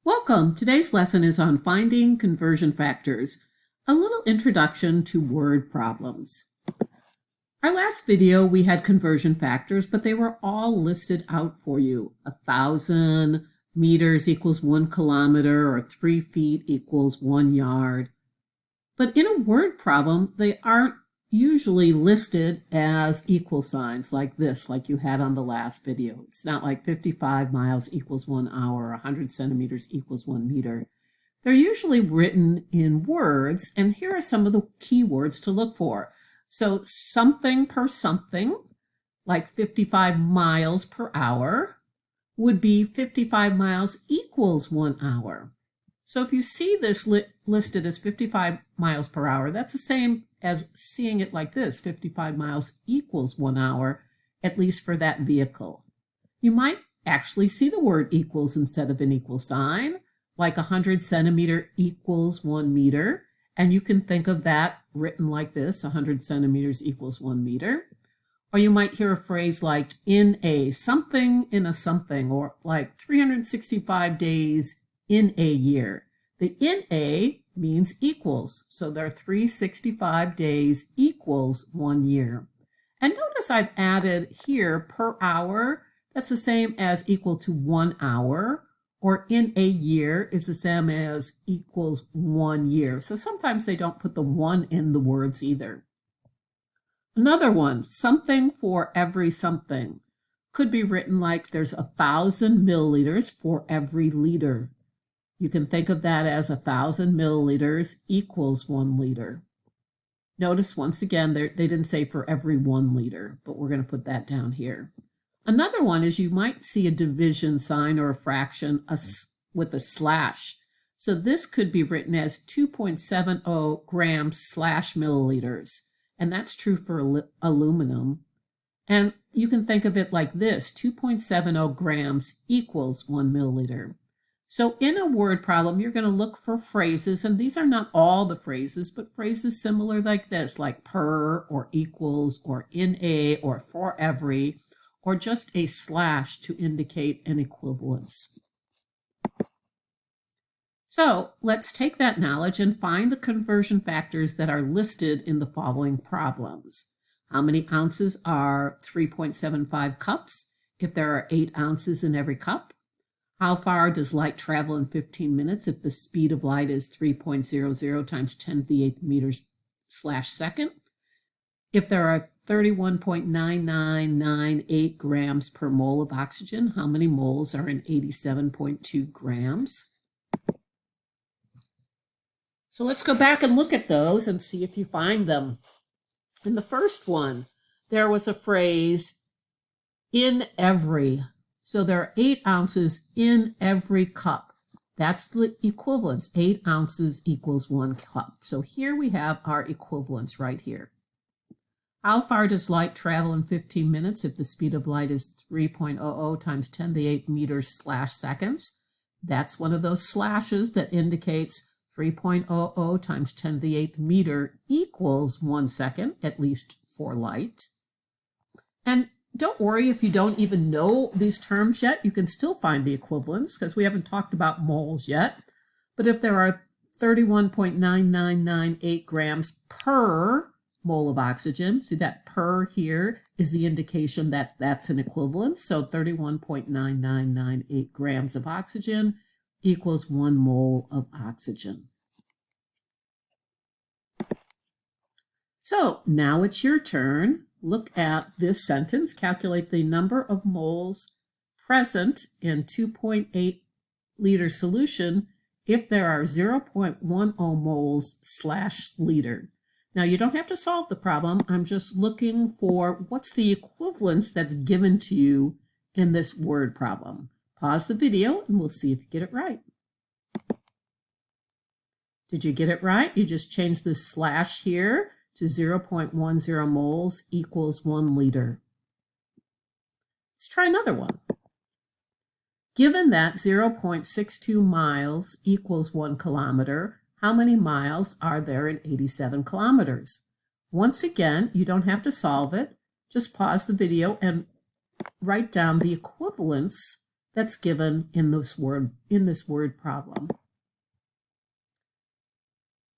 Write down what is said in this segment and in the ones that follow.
Welcome! Today's lesson is on finding conversion factors, a little introduction to word problems. Our last video we had conversion factors, but they were all listed out for you. 1,000 meters equals 1 kilometer, or 3 feet equals 1 yard. But in a word problem, they aren't usually listed as equal signs like this, like you had on the last video. It's not like 55 miles equals 1 hour, 100 centimeters equals 1 meter. They're usually written in words, and here are some of the key words to look for. So something per something, like 55 miles per hour, would be 55 miles equals 1 hour. So if you see this listed as 55 miles per hour, that's the same as seeing it like this, 55 miles equals 1 hour, at least for that vehicle. You might actually see the word equals instead of an equal sign, like 100 centimeter equals 1 meter, and you can think of that written like this, 100 centimeters equals 1 meter. Or you might hear a phrase like in a something in a something, or like 365 days in a year. The in a means equals, so there are 365 days equals 1 year. And notice I've added here per hour. That's the same as equal to 1 hour, or in a year is the same as equals 1 year. So sometimes they don't put the 1 in the words either. Another one, something for every something, could be written like there's 1,000 milliliters for every liter. You can think of that as 1,000 milliliters equals 1 liter. Notice once again, they didn't say for every 1 liter, but we're going to put that down here. Another one is you might see a division sign or a fraction with a slash. So this could be written as 2.70 grams slash milliliters. And that's true for aluminum. And you can think of it like this, 2.70 grams equals 1 milliliter. So in a word problem, you're going to look for phrases, and these are not all the phrases, but phrases similar like this, like per or equals or in a or for every, or just a slash to indicate an equivalence. So let's take that knowledge and find the conversion factors that are listed in the following problems. How many ounces are 3.75 cups if there are 8 ounces in every cup? How far does light travel in 15 minutes if the speed of light is 3.00 times 10 to the 8th meters / second? If there are 31.9998 grams per mole of oxygen, how many moles are in 87.2 grams? So let's go back and look at those and see if you find them. In the first one, there was a phrase, in every. So there are 8 ounces in every cup. That's the equivalence. 8 ounces equals 1 cup. So here we have our equivalence right here. How far does light travel in 15 minutes if the speed of light is 3.00 times 10 to the 8 meters / seconds? That's one of those slashes that indicates 3.00 times 10 to the 8th meter equals 1 second, at least for light. And don't worry if you don't even know these terms yet. You can still find the equivalence because we haven't talked about moles yet. But if there are 31.9998 grams per mole of oxygen, see that per here is the indication that that's an equivalence. So 31.9998 grams of oxygen equals 1 mole of oxygen. So now it's your turn. Look at this sentence. Calculate the number of moles present in 2.8 liter solution if there are 0.10 moles / liter. Now you don't have to solve the problem. I'm just looking for what's the equivalence that's given to you in this word problem. Pause the video and we'll see if you get it right. Did you get it right? You just changed the slash here to 0.10 moles equals 1 liter. Let's try another one. Given that 0.62 miles equals 1 kilometer, how many miles are there in 87 kilometers? Once again, you don't have to solve it. Just pause the video and write down the equivalence that's given in this word problem.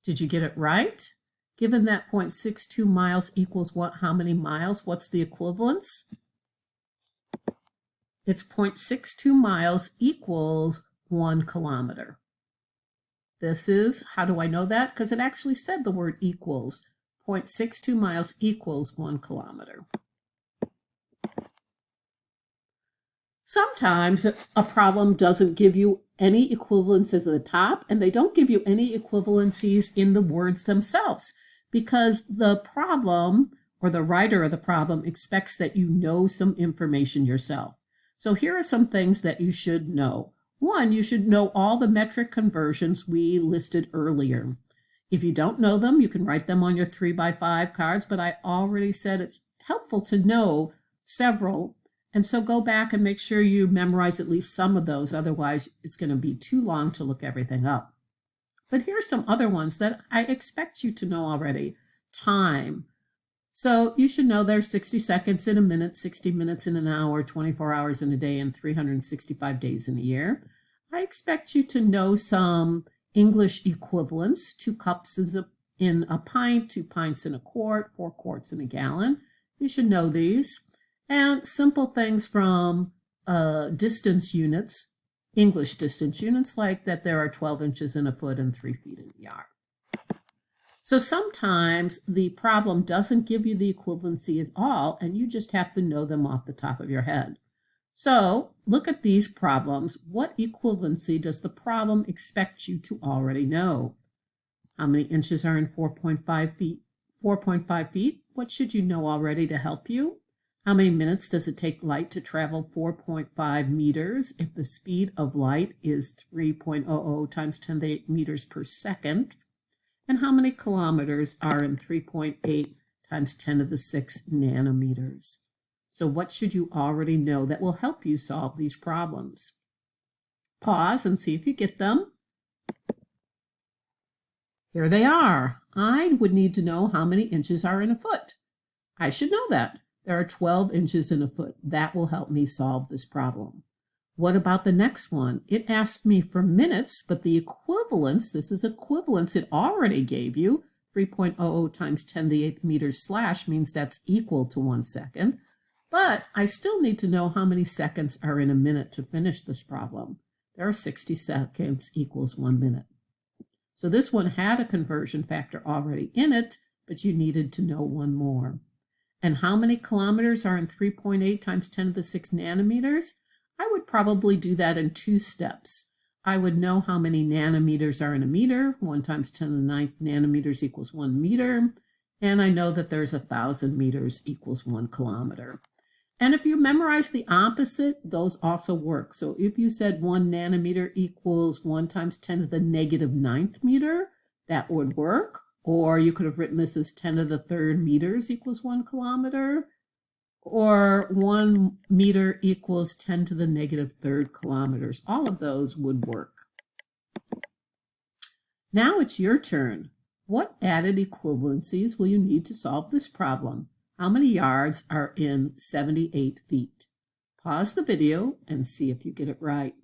Did you get it right? Given that 0.62 miles equals what? How many miles? What's the equivalence? It's 0.62 miles equals 1 kilometer. This is, how do I know that? Because it actually said the word equals. 0.62 miles equals 1 kilometer. Sometimes a problem doesn't give you any equivalencies at the top, and they don't give you any equivalencies in the words themselves, because the problem or the writer of the problem expects that you know some information yourself. So here are some things that you should know. One, you should know all the metric conversions we listed earlier. If you don't know them, you can write them on your 3x5 cards, but I already said it's helpful to know several. And so go back and make sure you memorize at least some of those. Otherwise, it's going to be too long to look everything up. But here's some other ones that I expect you to know already. Time. So you should know there's 60 seconds in a minute, 60 minutes in an hour, 24 hours in a day, and 365 days in a year. I expect you to know some English equivalents. 2 cups is in a pint, 2 pints in a quart, 4 quarts in a gallon. You should know these. And simple things from distance units, English distance units, like that there are 12 inches in a foot and 3 feet in a yard. So sometimes the problem doesn't give you the equivalency at all, and you just have to know them off the top of your head. So look at these problems. What equivalency does the problem expect you to already know? How many inches are in 4.5 feet? 4.5 feet. What should you know already to help you? How many minutes does it take light to travel 4.5 meters if the speed of light is 3.00 times 10 to the 8 meters per second? And how many kilometers are in 3.8 times 10 to the 6 nanometers? So what should you already know that will help you solve these problems? Pause and see if you get them. Here they are. I would need to know how many inches are in a foot. I should know that. There are 12 inches in a foot. That will help me solve this problem. What about the next one? It asked me for minutes, but the equivalence, this is equivalence it already gave you. 3.00 times 10 to the 8th meters slash means that's equal to 1 second. But I still need to know how many seconds are in a minute to finish this problem. There are 60 seconds equals 1 minute. So this one had a conversion factor already in it, but you needed to know one more. And how many kilometers are in 3.8 times 10 to the 6 nanometers? I would probably do that in 2 steps. I would know how many nanometers are in a meter. 1 times 10 to the 9th nanometers equals 1 meter. And I know that there's 1,000 meters equals 1 kilometer. And if you memorize the opposite, those also work. So if you said 1 nanometer equals 1 times 10 to the negative 9th meter, that would work. Or you could have written this as 10 to the 3rd meters equals 1 kilometer. Or 1 meter equals 10 to the negative 3rd kilometers. All of those would work. Now it's your turn. What added equivalencies will you need to solve this problem? How many yards are in 78 feet? Pause the video and see if you get it right.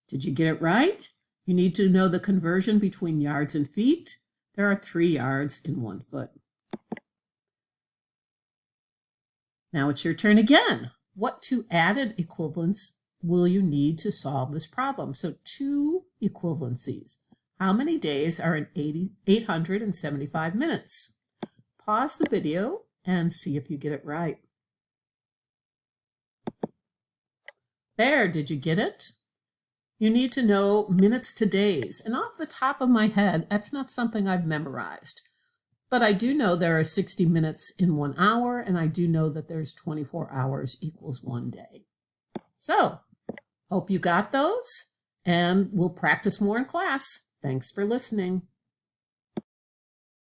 Did you get it right? You need to know the conversion between yards and feet. There are 3 yards in 1 foot. Now it's your turn again. What 2 added equivalents will you need to solve this problem? So 2 equivalencies. How many days are in 875 minutes? Pause the video and see if you get it right. There, did you get it? You need to know minutes to days. And off the top of my head, that's not something I've memorized. But I do know there are 60 minutes in 1 hour, and I do know that there's 24 hours equals 1 day. So, hope you got those, and we'll practice more in class. Thanks for listening.